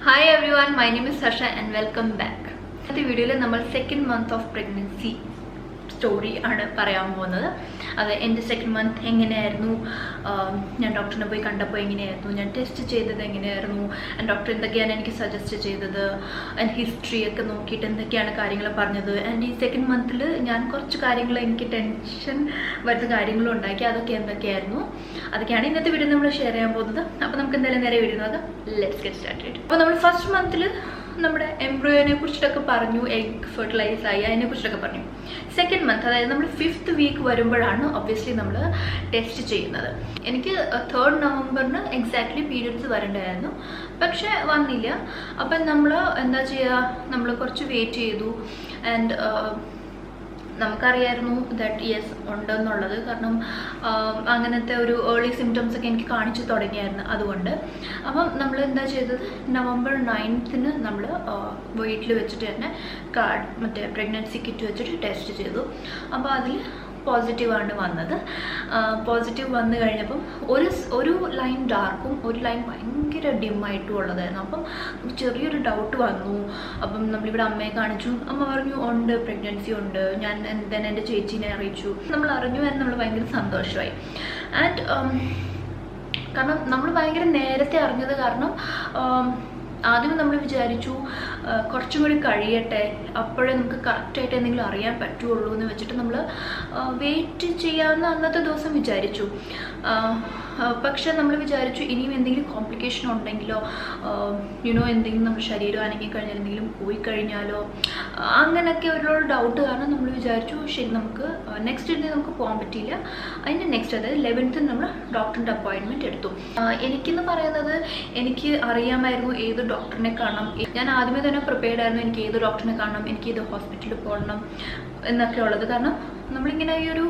Hi everyone, my name is Harsha and welcome back. In this video, we will second month of pregnancy story. The second month, I doctor I test and doctor suggested and history and the second month I tension but the let's get started. First month നമ്മുടെ എംബ്രിയോനെ കുറിച്ചിട്ടൊക്കെ പറഞ്ഞു, egg fertilise ആയി അതിനെ കുറിച്ചിട്ടൊക്കെ പറഞ്ഞു. Second month, അതായത് നമ്മൾ 5th week വരുമ്പോഴാണ് obviously നമ്മൾ test ചെയ്യുന്നത്. എനിക്ക് 3rd നവംബറിന് എക്സാക്ട്ലി പീരിയഡ്സ് വരേണ്ടതായിരുന്നു, പക്ഷെ വന്നില്ല. അപ്പം നമ്മൾ എന്താ ചെയ്യുക, നമ്മൾ കുറച്ച് വെയിറ്റ് ചെയ്തു. ആൻഡ് നമുക്കറിയായിരുന്നു ദാറ്റ് യെസ് ഉണ്ടെന്നുള്ളത്, കാരണം അങ്ങനത്തെ ഒരു ഏർലി സിംറ്റംസ് ഒക്കെ എനിക്ക് കാണിച്ചു തുടങ്ങിയായിരുന്നു. അതുകൊണ്ട് അപ്പം നമ്മൾ എന്താ ചെയ്തത്, November 9th നമ്മൾ വീട്ടിൽ വെച്ചിട്ട് തന്നെ മറ്റേ പ്രഗ്നൻസി കിറ്റ് വെച്ചിട്ട് ടെസ്റ്റ് ചെയ്തു. അപ്പോൾ അതിൽ പോസിറ്റീവാണ് വന്നത്. പോസിറ്റീവ് വന്നു കഴിഞ്ഞപ്പം ഒരു ലൈൻ ഡാർക്കും ഒരു ലൈൻ ഭയങ്കര ഡിമ്മായിട്ടും ഉള്ളതായിരുന്നു. അപ്പം ചെറിയൊരു ഡൗട്ട് വന്നു. അപ്പം നമ്മളിവിടെ അമ്മയെ കാണിച്ചു. അമ്മ പറഞ്ഞു ഉണ്ട്, പ്രഗ്നൻസി ഉണ്ട്. ഞാൻ തന്നെ എൻ്റെ ചേച്ചീനെ അറിയിച്ചു. നമ്മൾ അറിഞ്ഞു എന്ന് നമ്മൾ ഭയങ്കര സന്തോഷമായി. ആൻഡ് കാരണം നമ്മൾ ഭയങ്കര നേരത്തെ അറിഞ്ഞത് കാരണം ആദ്യം നമ്മൾ വിചാരിച്ചു കുറച്ചും കൂടി കഴിയട്ടെ, അപ്പോഴേ നമുക്ക് കറക്റ്റായിട്ട് എന്തെങ്കിലും അറിയാൻ പറ്റുള്ളൂ എന്ന് വെച്ചിട്ട് നമ്മൾ വെയിറ്റ് ചെയ്യാമെന്ന് അന്നത്തെ ദിവസം വിചാരിച്ചു. പക്ഷെ നമ്മൾ വിചാരിച്ചു ഇനിയും എന്തെങ്കിലും കോംപ്ലിക്കേഷൻ ഉണ്ടെങ്കിലോ, എന്തെങ്കിലും നമ്മുടെ ശരീരം അനങ്ങി കഴിഞ്ഞാൽ എന്തെങ്കിലും പോയി കഴിഞ്ഞാലോ, അങ്ങനെയൊക്കെ ഒരു ഡൗട്ട് കാരണം നമ്മൾ വിചാരിച്ചു ശരി നമുക്ക് നെക്സ്റ്റ് ഡേ നമുക്ക് പോകാൻ പറ്റിയില്ല. അതിൻ്റെ നെക്സ്റ്റ്, അതായത് 11th നമ്മൾ ഡോക്ടറിൻ്റെ അപ്പോയിൻമെൻറ്റ് എടുത്തു. എനിക്കെന്ന് പറയുന്നത് എനിക്ക് അറിയാമായിരുന്നു ഏത് ഡോക്ടറിനെ കാണണം. ഞാൻ ആദ്യമേ തന്നെ പ്രിപ്പയർഡ് ആയിരുന്നു, എനിക്ക് ഏത് ഡോക്ടറിനെ കാണണം, എനിക്ക് ഏത് ഹോസ്പിറ്റലിൽ പോകണം എന്നൊക്കെ ഉള്ളത്. കാരണം നമ്മളിങ്ങനെ ഈ ഒരു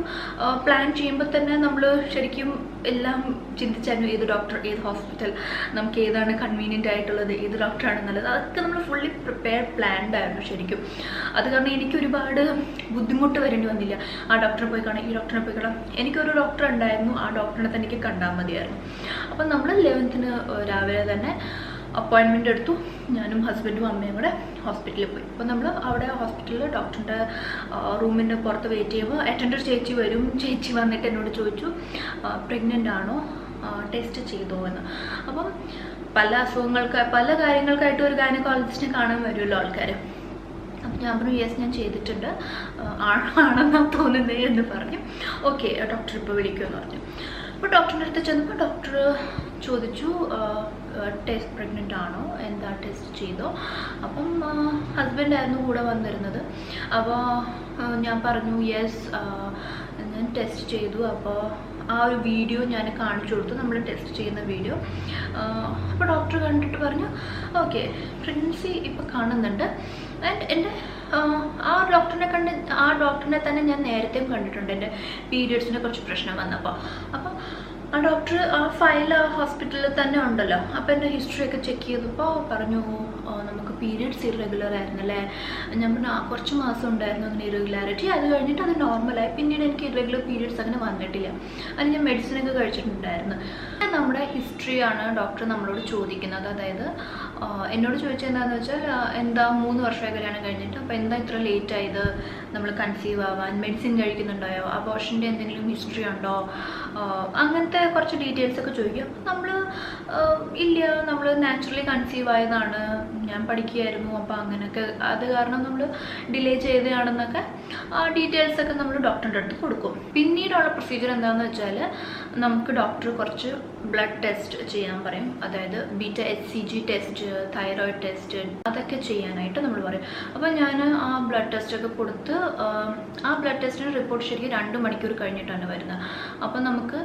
പ്ലാൻ ചെയ്യുമ്പോൾ തന്നെ നമ്മൾ ശരിക്കും എല്ലാം ചിന്തിച്ചായിരുന്നു, ഏത് ഡോക്ടർ, ഏത് ഹോസ്പിറ്റൽ, നമുക്ക് ഏതാണ് കൺവീനിയൻ്റ് ആയിട്ടുള്ളത്, ഏത് ഡോക്ടറാണ് നല്ലത്, അതൊക്കെ നമ്മൾ ഫുള്ളി പ്രിപ്പയർഡ് പ്ലാൻഡ് ആയിരുന്നു ശരിക്കും. അത് കാരണം എനിക്ക് ഒരുപാട് ബുദ്ധിമുട്ട് വരേണ്ടി വന്നില്ല. ആ ഡോക്ടറെ പോയി കാണാം, ഈ ഡോക്ടറെ പോയി കാണാം. എനിക്കൊരു ഡോക്ടർ ഉണ്ടായിരുന്നു, ആ ഡോക്ടറിനെ തന്നെ എനിക്ക് കണ്ടാൽ മതിയായിരുന്നു. അപ്പം നമ്മൾ 11th രാവിലെ തന്നെ അപ്പോയിൻമെൻ്റ് എടുത്തു. ഞാനും ഹസ്ബൻഡും അമ്മയും കൂടെ ഹോസ്പിറ്റലിൽ പോയി. അപ്പോൾ നമ്മൾ അവിടെ ഹോസ്പിറ്റലിൽ ഡോക്ടറിൻ്റെ റൂമിൻ്റെ പുറത്ത് വെയിറ്റ് ചെയ്യുമ്പോൾ അറ്റൻഡർ ചേച്ചി വരും. ചേച്ചി വന്നിട്ട് എന്നോട് ചോദിച്ചു പ്രഗ്നൻ്റ് ആണോ, ടെസ്റ്റ് ചെയ്തോ എന്ന്. അപ്പം പല പല കാര്യങ്ങൾക്കായിട്ട് ഒരു ഗൈനക്കോളജിസ്റ്റിനെ കാണാൻ വരുമല്ലോ ആൾക്കാർ. അപ്പം ഞാൻ പറഞ്ഞു യെസ് ഞാൻ ചെയ്തിട്ടുണ്ട്, ആണെന്നാണ് തോന്നുന്നത് എന്ന് പറഞ്ഞു. ഓക്കെ ഡോക്ടർ ഇപ്പോൾ വിളിക്കുമെന്ന് പറഞ്ഞു. അപ്പോൾ ഡോക്ടറിൻ്റെ അടുത്ത് ചെന്നപ്പോൾ ഡോക്ടർ ചോദിച്ചു ടെസ്റ്റ് പ്രഗ്നൻ്റ് ആണോ, എന്താ ടെസ്റ്റ് ചെയ്തോ. അപ്പം ഹസ്ബൻഡായിരുന്നു കൂടെ വന്നിരുന്നത്. അപ്പോൾ ഞാൻ പറഞ്ഞു യെസ് ഞാൻ ടെസ്റ്റ് ചെയ്തു. അപ്പോൾ ആ ഒരു വീഡിയോ ഞാൻ കാണിച്ചു കൊടുത്തു, നമ്മൾ ടെസ്റ്റ് ചെയ്യുന്ന വീഡിയോ. അപ്പോൾ ഡോക്ടർ കണ്ടിട്ട് പറഞ്ഞു ഓക്കെ പ്രഗ്നൻസി ഇപ്പോൾ കാണുന്നുണ്ട്. ആൻഡ് എൻ്റെ ആ ഡോക്ടറിനെ തന്നെ ഞാൻ നേരത്തെയും കണ്ടിട്ടുണ്ട്, എൻ്റെ പീരിയഡ്സിൻ്റെ കുറച്ച് പ്രശ്നം വന്നപ്പോൾ. അപ്പോൾ ആ ഡോക്ടർ ആ ഫയൽ ആ ഹോസ്പിറ്റലിൽ തന്നെ ഉണ്ടല്ലോ. അപ്പോൾ എൻ്റെ ഹിസ്റ്ററിയൊക്കെ ചെക്ക് ചെയ്തപ്പോൾ പറഞ്ഞു നമുക്ക് പീരിയഡ്സ് ഇറഗുലർ ആയിരുന്നല്ലേ. ഞാൻ പറഞ്ഞു കുറച്ച് മാസം ഉണ്ടായിരുന്നു അങ്ങനെ ഇറഗുലാരിറ്റി, അത് കഴിഞ്ഞിട്ട് അത് നോർമലായി. പിന്നീട് എനിക്ക് ഇറഗുലർ പീരിയഡ്സ് അങ്ങനെ വന്നിട്ടില്ല. അതിന് ഞാൻ മെഡിസിനൊക്കെ കഴിച്ചിട്ടുണ്ടായിരുന്നു. നമ്മുടെ ഹിസ്റ്ററിയാണ് ഡോക്ടർ നമ്മളോട് ചോദിക്കുന്നത്. അതായത് എന്നോട് ചോദിച്ചത് എന്താണെന്ന് വെച്ചാൽ എന്താ 3 വർഷമായി കല്യാണം കഴിഞ്ഞിട്ട്, അപ്പോൾ എന്താ ഇത്ര ലേറ്റ് ആയത്, നമ്മൾ കൺസീവ് ആവാൻ മെഡിസിൻ കഴിക്കുന്നുണ്ടായോ, അബോർഷൻ്റെ എന്തെങ്കിലും ഹിസ്റ്ററി ഉണ്ടോ, അങ്ങനത്തെ കുറച്ച് ഡീറ്റെയിൽസ് ഒക്കെ ചോദിക്കും. അപ്പോൾ നമ്മൾ ഇല്ല, നമ്മൾ നാച്ചുറലി കൺസീവ് ആയതാണ്, ഞാൻ പഠിക്കുകയായിരുന്നു, അപ്പോൾ അങ്ങനെയൊക്കെ അത് കാരണം നമ്മൾ ഡിലേ ചെയ്തതാണെന്നൊക്കെ ആ ഡീറ്റെയിൽസൊക്കെ നമ്മൾ ഡോക്ടറിൻ്റെ അടുത്ത് കൊടുക്കും. പിന്നീടുള്ള പ്രൊസീജിയർ എന്താണെന്ന് വെച്ചാൽ നമുക്ക് ഡോക്ടർ കുറച്ച് ബ്ലഡ് ടെസ്റ്റ് ചെയ്യാൻ പറയും. അതായത് beta HCG test, thyroid test, അതൊക്കെ ചെയ്യാനായിട്ട് നമ്മൾ പറയും. അപ്പോൾ ഞാൻ ആ ബ്ലഡ് ടെസ്റ്റൊക്കെ കൊടുത്ത് ആ ബ്ലഡ് ടെസ്റ്റിന് റിപ്പോർട്ട് ശരിക്കും 2 മണിക്കൂർ കഴിഞ്ഞിട്ടാണ് വരുന്നത്. അപ്പോൾ നമുക്ക്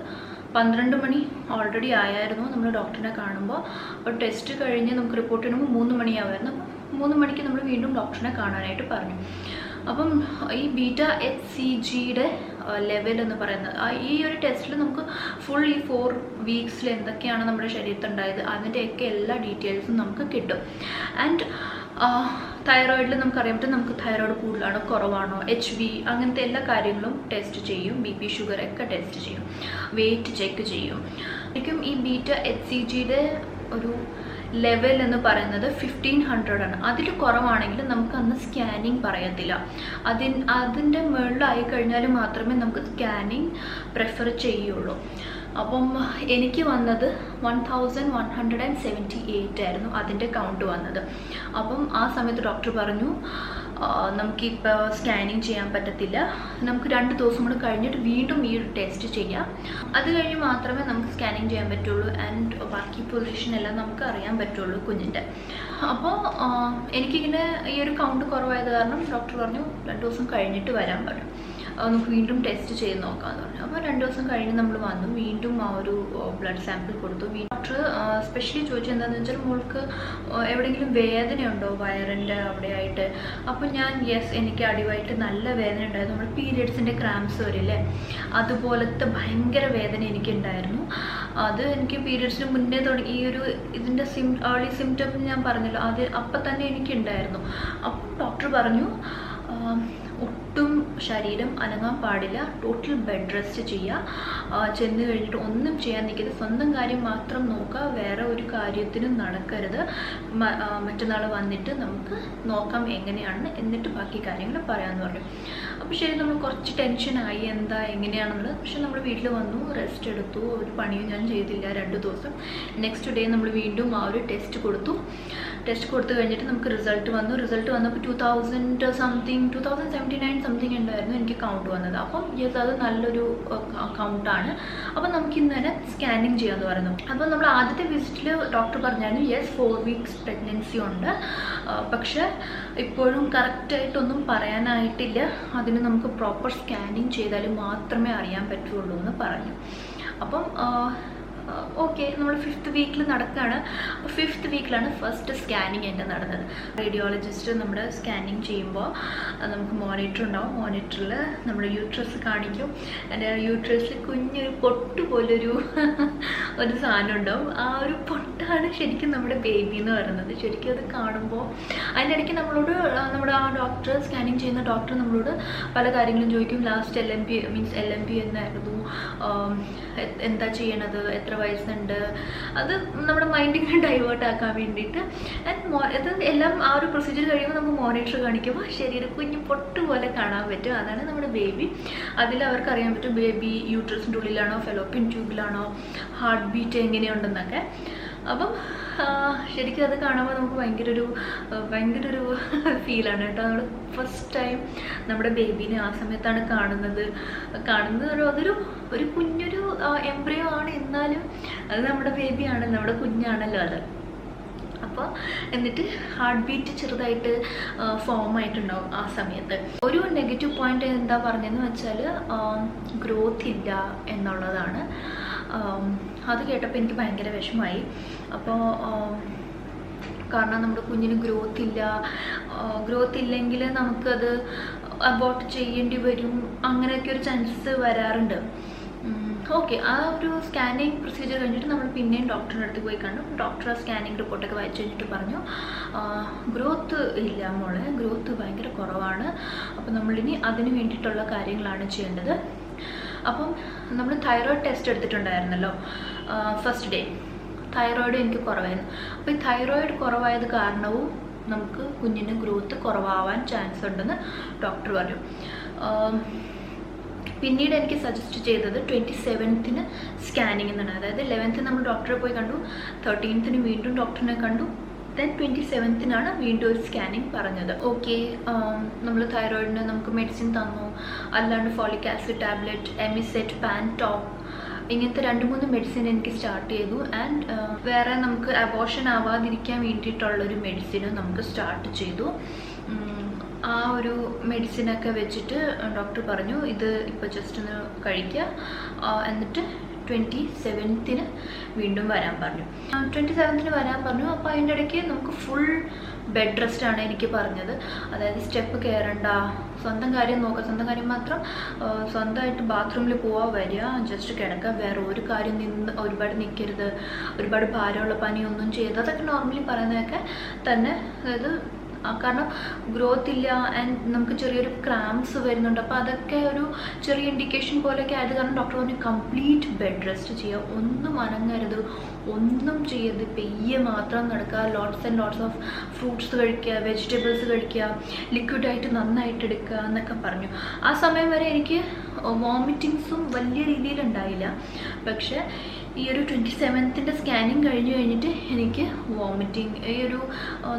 12 മണി ഓൾറെഡി ആയായിരുന്നു നമ്മൾ ഡോക്ടറിനെ കാണുമ്പോൾ. അപ്പോൾ ടെസ്റ്റ് കഴിഞ്ഞ് നമുക്ക് റിപ്പോർട്ട് ചെയ്യുമ്പോൾ 3 മണിയാവുമായിരുന്നു. അപ്പം 3 മണിക്ക് നമ്മൾ വീണ്ടും ഡോക്ടറിനെ കാണാനായിട്ട് പറഞ്ഞു. അപ്പം ഈ ബീറ്റ HCGയുടെ ലെവൽ എന്ന് പറയുന്നത് ഈ ഒരു ടെസ്റ്റിൽ നമുക്ക് ഫുൾ ഈ 4 വീക്സിൽ എന്തൊക്കെയാണ് നമ്മുടെ ശരീരത്തുണ്ടായത് അതിൻ്റെയൊക്കെ എല്ലാ ഡീറ്റെയിൽസും നമുക്ക് കിട്ടും. ആൻഡ് തൈറോയിഡിൽ നമുക്കറിയാൻ പറ്റും നമുക്ക് തൈറോയിഡ് കൂടുതലാണോ കുറവാണോ, HB അങ്ങനത്തെ എല്ലാ കാര്യങ്ങളും ടെസ്റ്റ് ചെയ്യും. BP ഷുഗർ ഒക്കെ ടെസ്റ്റ് ചെയ്യും, വെയിറ്റ് ചെക്ക് ചെയ്യും. ശരിക്കും ഈ ബീറ്റ HCGയുടെ ഒരു ലെവൽ എന്ന് പറയുന്നത് 1500 ആണ്. അതിൽ കുറവാണെങ്കിൽ നമുക്ക് അന്ന് സ്കാനിങ് പറയത്തില്ല. അതിൻ്റെ മുകളിലായി കഴിഞ്ഞാൽ മാത്രമേ നമുക്ക് സ്കാനിങ് പ്രിഫർ ചെയ്യുള്ളൂ. അപ്പം എനിക്ക് വന്നത് 1178 ആയിരുന്നു അതിൻ്റെ കൗണ്ട് വന്നത്. അപ്പം ആ സമയത്ത് ഡോക്ടർ പറഞ്ഞു നമുക്കിപ്പോൾ സ്കാനിങ് ചെയ്യാൻ പറ്റത്തില്ല, നമുക്ക് 2 ദിവസം കൂടെ കഴിഞ്ഞിട്ട് വീണ്ടും ഈ ഒരു ടെസ്റ്റ് ചെയ്യാം, അത് കഴിഞ്ഞ് മാത്രമേ നമുക്ക് സ്കാനിങ് ചെയ്യാൻ പറ്റുള്ളൂ ആൻഡ് ബാക്കി പൊസിഷൻ എല്ലാം നമുക്ക് അറിയാൻ പറ്റുള്ളൂ കുഞ്ഞിൻ്റെ. അപ്പോൾ എനിക്കിങ്ങനെ ഈ ഒരു കൗണ്ട് കുറവായത് കാരണം ഡോക്ടർ പറഞ്ഞു 2 ദിവസം കഴിഞ്ഞിട്ട് വരാൻ പറഞ്ഞു, നമുക്ക് വീണ്ടും ടെസ്റ്റ് ചെയ്ത് നോക്കാമെന്ന് പറഞ്ഞു. അപ്പോൾ 2 ദിവസം കഴിഞ്ഞ് നമ്മൾ വന്നു, വീണ്ടും ആ ഒരു ബ്ലഡ് സാമ്പിൾ കൊടുത്തു. ഡോക്ടർ സ്പെഷ്യലി ചോദിച്ചത് എന്താണെന്ന് വെച്ചാൽ മോൾക്ക് എവിടെയെങ്കിലും വേദനയുണ്ടോ വയറിൻ്റെ അവിടെയായിട്ട്. അപ്പോൾ ഞാൻ യെസ്, എനിക്ക് അടിവായിട്ട് നല്ല വേദന ഉണ്ടായിരുന്നു. നമ്മൾ പീരിയഡ്സിൻ്റെ ക്രാംസ് വരില്ലേ, അതുപോലത്തെ ഭയങ്കര വേദന എനിക്കുണ്ടായിരുന്നു. അത് എനിക്ക് പീരിയഡ്സിന് മുന്നേ തുടങ്ങി ഈ ഒരു ഇതിൻ്റെ ഏർലി സിംറ്റംസ് ഞാൻ പറഞ്ഞല്ലോ, അത് അപ്പം തന്നെ എനിക്കുണ്ടായിരുന്നു. അപ്പം ഡോക്ടർ പറഞ്ഞു ഒട്ടും ശരീരം അനങ്ങാൻ പാടില്ല, ടോട്ടൽ ബെഡ് റെസ്റ്റ് ചെയ്യുക, ചെന്ന് കഴിഞ്ഞിട്ട് ഒന്നും ചെയ്യാൻ നിൽക്കരുത്, സ്വന്തം കാര്യം മാത്രം നോക്കുക, വേറെ ഒരു കാര്യത്തിനും നടക്കരുത്, മറ്റന്നാൾ വന്നിട്ട് നമുക്ക് നോക്കാം എങ്ങനെയാണെന്ന്, എന്നിട്ട് ബാക്കി കാര്യങ്ങൾ പറയാമെന്ന് പറഞ്ഞു. അപ്പോൾ ശരി, നമ്മൾ കുറച്ച് ടെൻഷനായി എന്താ എങ്ങനെയാണെന്നുള്ളത്. പക്ഷെ നമ്മൾ വീട്ടിൽ വന്നു, റെസ്റ്റ് എടുത്തു, ഒരു പണിയും ഞാൻ ചെയ്തില്ല 2 ദിവസം. നെക്സ്റ്റ് ഡേ നമ്മൾ വീണ്ടും ആ ഒരു ടെസ്റ്റ് കൊടുത്തു കഴിഞ്ഞിട്ട് നമുക്ക് റിസൾട്ട് വന്നപ്പോൾ 2079 സംതിങ് ഉണ്ടായിരുന്നു എനിക്ക് കൗണ്ട് വന്നത്. അപ്പം യെസ്, അത് നല്ലൊരു കൗണ്ടാണ്. അപ്പം നമുക്ക് ഇന്ന് തന്നെ സ്കാനിങ് ചെയ്യാമെന്ന് പറഞ്ഞു. അപ്പോൾ നമ്മൾ ആദ്യത്തെ വിസിറ്റിൽ ഡോക്ടർ പറഞ്ഞായിരുന്നു യെസ് 4 വീക്സ് പ്രഗ്നൻസി ഉണ്ട്, പക്ഷെ ഇപ്പോഴും കറക്റ്റായിട്ടൊന്നും പറയാനായിട്ടില്ല, അതിന് നമുക്ക് പ്രോപ്പർ സ്കാനിങ് ചെയ്താൽ മാത്രമേ അറിയാൻ പറ്റുള്ളൂ എന്ന് പറഞ്ഞു. അപ്പം ഓക്കെ, നമ്മൾ 5th വീക്കിൽ നടക്കുകയാണ്. അപ്പോൾ 5th വീക്കിലാണ് ഫസ്റ്റ് സ്കാനിങ് എൻ്റെ നടന്നത്. റേഡിയോളജിസ്റ്റ് നമ്മുടെ സ്കാനിങ് ചെയ്യുമ്പോൾ നമുക്ക് മോണിറ്റർ ഉണ്ടാവും, മോണിറ്ററിൽ നമ്മുടെ യൂട്രസ് കാണിക്കും. എൻ്റെ യൂട്രസിൽ കുഞ്ഞൊരു പൊട്ട് പോലൊരു ഒരു സാധനം ഉണ്ടാവും. ആ ഒരു പൊട്ടാണ് ശരിക്കും നമ്മുടെ ബേബി എന്ന് പറയുന്നത്. ശരിക്കും അത് കാണുമ്പോൾ അതിനിടയ്ക്ക് നമ്മളോട് നമ്മുടെ ആ ഡോക്ടർ, സ്കാനിങ് ചെയ്യുന്ന ഡോക്ടർ നമ്മളോട് പല കാര്യങ്ങളും ചോദിക്കും. ലാസ്റ്റ് LMP എന്നായിരുന്നു, എന്താ ചെയ്യണത്, എത്ര വയസ്സുണ്ട്, അത് നമ്മുടെ മൈൻഡിങ്ങനെ ഡൈവേർട്ട് ആക്കാൻ വേണ്ടിയിട്ട്. ഇത് എല്ലാം ആ ഒരു പ്രൊസീജിയർ കഴിയുമ്പോൾ നമുക്ക് മോണിറ്റർ കാണിക്കുമ്പോൾ ശരീരം കുഞ്ഞ് പൊട്ട് പോലെ കാണാൻ പറ്റും. അതാണ് നമ്മുടെ ബേബി. അതിൽ അവർക്ക് അറിയാൻ പറ്റും ബേബി യൂട്രസിൻ്റെ ഉള്ളിലാണോ ഫെലോപ്പിയൻ ട്യൂബിലാണോ, ഹാർട്ട് ബീറ്റ് എങ്ങനെയുണ്ടെന്നൊക്കെ. അപ്പം ശരിക്കും അത് കാണുമ്പോൾ നമുക്ക് ഭയങ്കര ഒരു ഫീലാണ് കേട്ടോ. നമ്മൾ ഫസ്റ്റ് ടൈം നമ്മുടെ ബേബീനെ ആ സമയത്താണ് കാണുന്നത്. അതൊരു കുഞ്ഞൊരു എംബ്രിയോ ആണ്, എന്നാലും അത് നമ്മുടെ ബേബിയാണ്, നമ്മുടെ കുഞ്ഞാണല്ലോ അത്. അപ്പോൾ എന്നിട്ട് ഹാർട്ട് ബീറ്റ് ചെറുതായിട്ട് ഫോം ആയിട്ടുണ്ടാവും ആ സമയത്ത്. ഒരു നെഗറ്റീവ് പോയിന്റ് എന്താ പറഞ്ഞതെന്ന് വെച്ചാൽ ഗ്രോത്ത് ഇല്ല എന്നുള്ളതാണ്. അത് കേട്ടപ്പോൾ എനിക്ക് ഭയങ്കര വിഷമമായി. അപ്പോൾ കാരണം നമ്മുടെ കുഞ്ഞിന് ഗ്രോത്ത് ഇല്ലെങ്കിൽ നമുക്കത് അബോർട്ട് ചെയ്യേണ്ടി വരും, അങ്ങനെയൊക്കെ ഒരു ചാൻസസ് വരാറുണ്ട്. ഓക്കെ, ആ ഒരു സ്കാനിങ് പ്രൊസീജിയർ കഴിഞ്ഞിട്ട് നമ്മൾ പിന്നെയും ഡോക്ടറിൻ്റെ അടുത്ത് പോയി കണ്ടു. ഡോക്ടർ ആ സ്കാനിങ് റിപ്പോർട്ടൊക്കെ വായിച്ചു കഴിഞ്ഞിട്ട് പറഞ്ഞു ഗ്രോത്ത് ഇല്ല മോളെ, ഗ്രോത്ത് ഭയങ്കര കുറവാണ്. അപ്പോൾ നമ്മളിനി അതിന് വേണ്ടിയിട്ടുള്ള കാര്യങ്ങളാണ് ചെയ്യേണ്ടത്. അപ്പം നമ്മൾ തൈറോയ്ഡ് ടെസ്റ്റ് എടുത്തിട്ടുണ്ടായിരുന്നല്ലോ ഫസ്റ്റ് ഡേ. തൈറോയ്ഡ് എനിക്ക് കുറവായിരുന്നു. അപ്പോൾ ഈ തൈറോയ്ഡ് കുറവായത് കാരണവും നമുക്ക് കുഞ്ഞിന് ഗ്രോത്ത് കുറവാവാൻ ചാൻസ് ഉണ്ടെന്ന് ഡോക്ടർ പറഞ്ഞു. പിന്നീട് എനിക്ക് സജസ്റ്റ് ചെയ്തത് 27th സ്കാനിങ് എന്നാണ്. അതായത് 11th നമ്മൾ ഡോക്ടറെ പോയി കണ്ടു, 13th വീണ്ടും ഡോക്ടറിനെ കണ്ടു, ദെൻ 27th വീണ്ടും ഒരു സ്കാനിങ് പറഞ്ഞത്. ഓക്കെ, നമ്മൾ തൈറോയിഡിന് നമുക്ക് മെഡിസിൻ തന്നു, അല്ലാണ്ട് ഫോളിക് ആസിഡ് ടാബ്ലറ്റ്, എമിസെറ്റ്, പാൻടോപ്പ്, ഇങ്ങനത്തെ 2-3 മെഡിസിൻ എനിക്ക് സ്റ്റാർട്ട് ചെയ്തു. ആൻഡ് വേറെ നമുക്ക് അബോർഷൻ ആവാതിരിക്കാൻ വേണ്ടിയിട്ടുള്ളൊരു മെഡിസിനും നമുക്ക് സ്റ്റാർട്ട് ചെയ്തു. ആ ഒരു മെഡിസിനൊക്കെ വെച്ചിട്ട് ഡോക്ടർ പറഞ്ഞു ഇത് ഇപ്പോൾ ജസ്റ്റ് ഒന്ന് കഴിക്കുക, എന്നിട്ട് 27th വീണ്ടും വരാൻ പറഞ്ഞു. 27th വരാൻ പറഞ്ഞു. അപ്പോൾ അതിൻ്റെ ഇടയ്ക്ക് നമുക്ക് ഫുൾ ബെഡ് റെസ്റ്റ് ആണ് എനിക്ക് പറഞ്ഞത്. അതായത് സ്റ്റെപ്പ് കയറണ്ട, സ്വന്തം കാര്യം നോക്കുക, സ്വന്തം കാര്യം മാത്രം, സ്വന്തമായിട്ട് ബാത്റൂമിൽ പോവാൻ വരിക, ജസ്റ്റ് കിടക്കുക, വേറെ ഒരു കാര്യം ഒരുപാട് നിൽക്കരുത്, ഒരുപാട് ഭാരമുള്ള പണിയൊന്നും ചെയ്ത്, അതൊക്കെ നോർമലി പറയുന്നതൊക്കെ തന്നെ. അതായത് കാരണം ഗ്രോത്ത് ഇല്ല ആൻഡ് നമുക്ക് ചെറിയൊരു ക്രാംസ് വരുന്നുണ്ട്. അപ്പോൾ അതൊക്കെ ഒരു ചെറിയ ഇൻഡിക്കേഷൻ പോലെയൊക്കെ ആയത് കാരണം ഡോക്ടർ പറഞ്ഞു കംപ്ലീറ്റ് ബെഡ് റെസ്റ്റ് ചെയ്യുക, ഒന്നും അനങ്ങരുത്, ഒന്നും ചെയ്യരുത്, പെയ്യെ മാത്രം നടക്കുക, lots and lots of fruits കഴിക്കുക, വെജിറ്റബിൾസ് കഴിക്കുക, ലിക്വിഡായിട്ട് നന്നായിട്ട് എടുക്കുക എന്നൊക്കെ പറഞ്ഞു. ആ സമയം വരെ എനിക്ക് വോമിറ്റിങ്സും വലിയ രീതിയിലുണ്ടായില്ല. പക്ഷേ ഈ ഒരു 27th സ്കാനിങ് കഴിഞ്ഞിട്ട് എനിക്ക് വോമിറ്റിംഗ്, ഈ ഒരു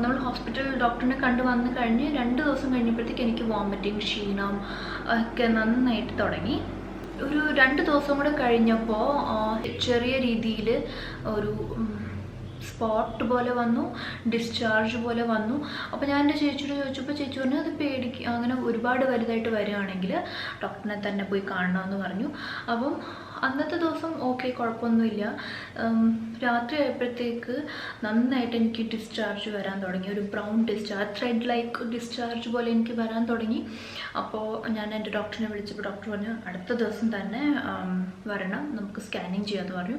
നമ്മൾ ഹോസ്പിറ്റൽ ഡോക്ടറിനെ വന്ന് കഴിഞ്ഞ് 2 ദിവസം കഴിഞ്ഞപ്പോഴത്തേക്ക് എനിക്ക് വോമിറ്റിംഗ്, ക്ഷീണം ഒക്കെ നന്നായിട്ട് തുടങ്ങി. ഒരു 2 ദിവസം കൂടെ കഴിഞ്ഞപ്പോൾ ചെറിയ രീതിയിൽ ഒരു സ്പോട്ട് പോലെ വന്നു, ഡിസ്ചാർജ് പോലെ വന്നു. അപ്പോൾ ഞാൻ എൻ്റെ ചേച്ചിയോട് ചോദിച്ചപ്പോൾ ചേച്ചി പറഞ്ഞു അത് പേടിക്കുക, അങ്ങനെ ഒരുപാട് വലുതായിട്ട് വരികയാണെങ്കിൽ ഡോക്ടറിനെ തന്നെ പോയി കാണണമെന്ന് പറഞ്ഞു. അപ്പം അന്നത്തെ ദിവസം ഓക്കെ, കുഴപ്പമൊന്നുമില്ല. രാത്രി ആയപ്പോഴത്തേക്ക് നന്നായിട്ട് എനിക്ക് ഡിസ്ചാർജ് വരാൻ തുടങ്ങി, ഒരു brown discharge, thread like discharge പോലെ എനിക്ക് വരാൻ തുടങ്ങി. അപ്പോൾ ഞാൻ എൻ്റെ ഡോക്ടറിനെ വിളിച്ചപ്പോൾ ഡോക്ടർ പറഞ്ഞു അടുത്ത ദിവസം തന്നെ വരണം, നമുക്ക് സ്കാനിങ് ചെയ്യാമെന്ന് പറഞ്ഞു.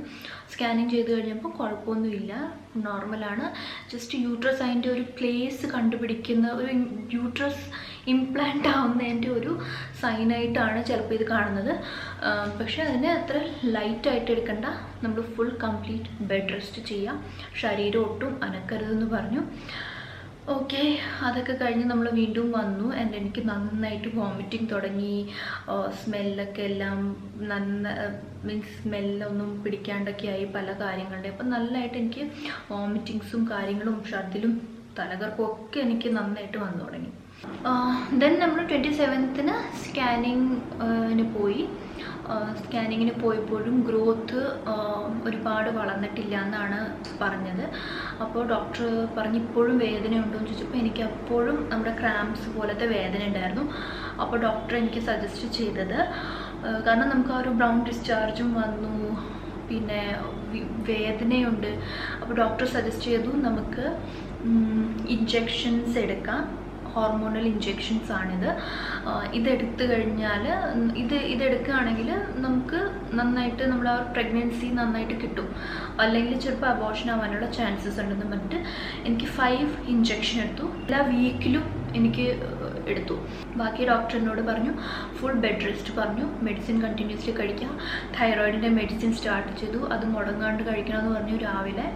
സ്കാനിങ് ചെയ്ത് കഴിഞ്ഞപ്പോൾ കുഴപ്പമൊന്നുമില്ല, നോർമലാണ്. ജസ്റ്റ് യൂട്രസ് അതിൻ്റെ ഒരു പ്ലേസ് കണ്ടുപിടിക്കുന്ന, ഒരു യൂട്രസ് ഇംപ്ലാന്റ് ആവുന്നതിൻ്റെ ഒരു സൈനായിട്ടാണ് ചിലപ്പോൾ ഇത് കാണുന്നത്. പക്ഷേ അതിനെ അത്ര ലൈറ്റായിട്ട് എടുക്കണ്ട, നമ്മൾ ഫുൾ കംപ്ലീറ്റ് ബെഡ് റെസ്റ്റ് ചെയ്യാം, ശരീരം ഒട്ടും അനക്കരുതെന്ന് പറഞ്ഞു. ഓക്കെ, അതൊക്കെ കഴിഞ്ഞ് നമ്മൾ വീണ്ടും വന്നു. ആൻഡ് എനിക്ക് നന്നായിട്ട് വോമിറ്റിംഗ് തുടങ്ങി, സ്മെല്ലൊക്കെ എല്ലാം മീൻസ് സ്മെല്ലൊന്നും പിടിക്കാണ്ടൊക്കെ ആയി പല കാര്യങ്ങളുടെ. അപ്പം നല്ലതായിട്ട് എനിക്ക് വോമിറ്റിങ്സും കാര്യങ്ങളും ഛർദിലും തലകർപ്പും ഒക്കെ എനിക്ക് നന്നായിട്ട് വന്നു തുടങ്ങി. ദെൻ നമ്മൾ 27th സ്കാനിങ്ങിന് പോയി. സ്കാനിങ്ങിന് പോയപ്പോഴും ഗ്രോത്ത് ഒരുപാട് വളർന്നിട്ടില്ല എന്നാണ് പറഞ്ഞത്. അപ്പോൾ ഡോക്ടർ പറഞ്ഞ് ഇപ്പോഴും വേദന ഉണ്ടോ എന്ന് ചോദിച്ചപ്പോൾ എനിക്ക് അപ്പോഴും നമ്മുടെ ക്രാംസ് പോലത്തെ വേദന ഉണ്ടായിരുന്നു. അപ്പോൾ ഡോക്ടർ എനിക്ക് സജസ്റ്റ് ചെയ്തത്, കാരണം നമുക്ക് ആ ഒരു ബ്രൗൺ ഡിസ്ചാർജും വന്നു, പിന്നെ വേദനയുണ്ട്. അപ്പോൾ ഡോക്ടർ സജസ്റ്റ് ചെയ്തു നമുക്ക് ഇഞ്ചെക്ഷൻസ് എടുക്കാം, ഹോർമോണൽ ഇഞ്ചെക്ഷൻസ് ആണിത്. ഇതെടുത്തു കഴിഞ്ഞാൽ ഇതെടുക്കുകയാണെങ്കിൽ നമുക്ക് നന്നായിട്ട് നമ്മൾ ആ പ്രഗ്നൻസി നന്നായിട്ട് കിട്ടും, അല്ലെങ്കിൽ ചിലപ്പോൾ അബോർഷൻ ആവാനുള്ള ചാൻസസ് ഉണ്ടെന്ന് പറഞ്ഞിട്ട് എനിക്ക് 5 ഇഞ്ചെക്ഷൻ എടുത്തു. എല്ലാ വീക്കിലും എനിക്ക് എടുത്തു. ബാക്കി ഡോക്ടർ എന്നോട് പറഞ്ഞു ഫുൾ ബെഡ് റെസ്റ്റ് പറഞ്ഞു, മെഡിസിൻ കണ്ടിന്യൂസ്ലി കഴിക്കാം. തൈറോയിഡിൻ്റെ മെഡിസിൻ സ്റ്റാർട്ട് ചെയ്തു, അത് മുടങ്ങാണ്ട് കഴിക്കണമെന്ന് പറഞ്ഞു. രാവിലെ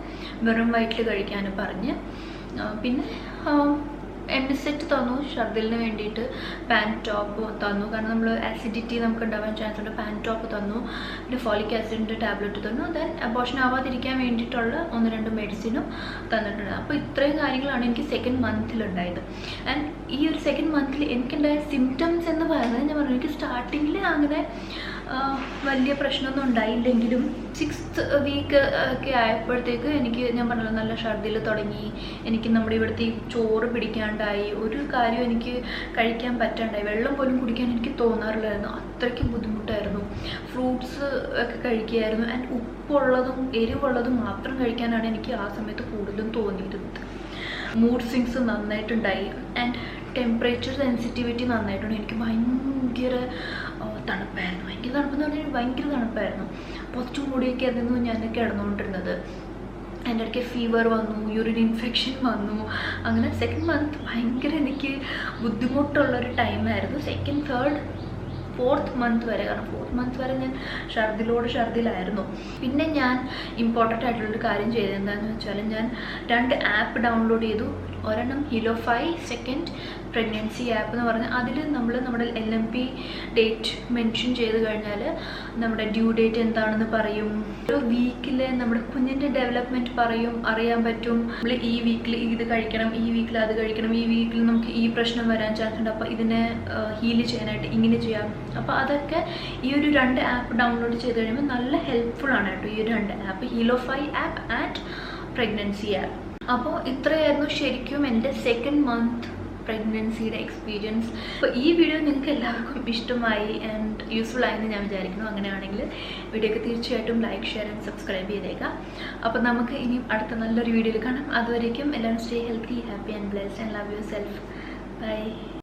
വെറും വയറ്റിൽ കഴിക്കാനും പറഞ്ഞ്. പിന്നെ എമിസെറ്റ് തന്നു ഛർദിലിന് വേണ്ടിയിട്ട്, പാൻടോപ്പ് തന്നു, കാരണം നമ്മൾ ആസിഡിറ്റി നമുക്ക് ഉണ്ടാവാൻ ചാൻസ് ഉണ്ട്. പാൻടോപ്പ് തന്നു, പിന്നെ ഫോളിക് ആസിഡിൻ്റെ ടാബ്ലറ്റ് തന്നു. ദെൻ അബോർഷൻ ആവാതിരിക്കാൻ വേണ്ടിയിട്ടുള്ള 1-2 മെഡിസിനും തന്നിട്ടുണ്ട്. അപ്പോൾ ഇത്രയും കാര്യങ്ങളാണ് എനിക്ക് 2nd മന്തിലുണ്ടായത്. ആൻഡ് ഈ ഒരു 2nd മന്തിൽ എനിക്കുണ്ടായ സിംറ്റംസ് എന്ന് പറയുന്നത്, ഞാൻ പറഞ്ഞു എനിക്ക് സ്റ്റാർട്ടിങ്ങിൽ അങ്ങനെ വലിയ പ്രശ്നമൊന്നും ഉണ്ടായില്ലെങ്കിലും 6th വീക്ക് ഒക്കെ ആയപ്പോഴത്തേക്ക് എനിക്ക്, ഞാൻ പറഞ്ഞല്ലോ, നല്ല ഛർദിൽ തുടങ്ങി. എനിക്ക് നമ്മുടെ ഇവിടുത്തെ ഈ ചോറ് പിടിക്കാണ്ടായി, ഒരു കാര്യം എനിക്ക് കഴിക്കാൻ പറ്റാണ്ടായി, വെള്ളം പോലും കുടിക്കാൻ എനിക്ക് തോന്നാറില്ലായിരുന്നു, അത്രയ്ക്ക് ബുദ്ധിമുട്ടായിരുന്നു. ഫ്രൂട്ട്സ് ഒക്കെ കഴിക്കുകയായിരുന്നു. ആൻഡ് ഉപ്പുള്ളതും എരിവുള്ളതും മാത്രം കഴിക്കാനാണ് എനിക്ക് ആ സമയത്ത് കൂടുതലും തോന്നിയിരുന്നത്. മൂഡ് സ്വിങ്സ് നന്നായിട്ടുണ്ടായി. ആൻഡ് ടെമ്പറേച്ചർ സെൻസിറ്റിവിറ്റി നന്നായിട്ടുണ്ട്. എനിക്ക് ഭയങ്കര തണുപ്പായിരുന്നു, ഭയങ്കര തണുപ്പെന്ന് പറഞ്ഞാൽ ഭയങ്കര തണുപ്പായിരുന്നു. കുറച്ചും കൂടിയൊക്കെ അതിൽ ഞാൻ കിടന്നുകൊണ്ടിരുന്നത്. എൻ്റെ ഇടയ്ക്ക് ഫീവർ വന്നു, യൂറിൻ ഇൻഫെക്ഷൻ വന്നു. അങ്ങനെ 2nd മന്ത് ഭയങ്കര എനിക്ക് ബുദ്ധിമുട്ടുള്ളൊരു ടൈമായിരുന്നു. 2nd, 3rd, 4th മന്ത് വരെ, കാരണം 4th മന്ത് വരെ ഞാൻ ഛർദിലായിരുന്നു. പിന്നെ ഞാൻ ഇമ്പോർട്ടൻ്റ് ആയിട്ടുള്ളൊരു കാര്യം ചെയ്തത് എന്താണെന്ന് വെച്ചാൽ, ഞാൻ 2 ആപ്പ് ഡൗൺലോഡ് ചെയ്തു. ഒരെണ്ണം HeloFi, സെക്കൻഡ് പ്രഗ്നൻസി ആപ്പ് എന്ന് പറഞ്ഞാൽ അതിൽ നമ്മൾ നമ്മുടെ LMP ഡേറ്റ് മെൻഷൻ ചെയ്ത് കഴിഞ്ഞാൽ നമ്മുടെ ഡ്യൂ ഡേറ്റ് എന്താണെന്ന് പറയും, ഒരു വീക്കിൽ നമ്മുടെ കുഞ്ഞിൻ്റെ ഡെവലപ്മെൻറ്റ് പറയും, അറിയാൻ പറ്റും. നമ്മൾ ഈ വീക്കിൽ ഇത് കഴിക്കണം, ഈ വീക്കിൽ അത് കഴിക്കണം, ഈ വീക്കിൽ നമുക്ക് ഈ പ്രശ്നം വരാൻ ചാൻസ് ഉണ്ട്, അപ്പോൾ ഇതിനെ ഹീൽ ചെയ്യാനായിട്ട് ഇങ്ങനെ ചെയ്യാം. അപ്പോൾ അതൊക്കെ ഈ ഒരു 2 ആപ്പ് ഡൗൺലോഡ് ചെയ്ത് കഴിയുമ്പോൾ നല്ല ഹെൽപ്ഫുൾ ആണ് കേട്ടോ ഈ ഒരു 2 app, HeloFi app and pregnancy app. അപ്പോൾ ഇത്രയായിരുന്നു ശരിക്കും എൻ്റെ 2nd മന്ത് പ്രഗ്നൻസിയുടെ എക്സ്പീരിയൻസ്. അപ്പോൾ ഈ വീഡിയോ നിങ്ങൾക്ക് എല്ലാവർക്കും ഇഷ്ടമായി ആൻഡ് യൂസ്ഫുൾ ആയെന്ന് ഞാൻ വിചാരിക്കുന്നു. അങ്ങനെയാണെങ്കിൽ വീഡിയോക്ക് തീർച്ചയായിട്ടും ലൈക്ക്, ഷെയർ ആൻഡ് സബ്സ്ക്രൈബ് ചെയ്തേക്കാം. അപ്പോൾ നമുക്ക് ഇനിയും അടുത്ത നല്ലൊരു വീഡിയോയിൽ കാണാം. അതുവരേക്കും എല്ലാവരും stay healthy, happy and blessed and love yourself. By.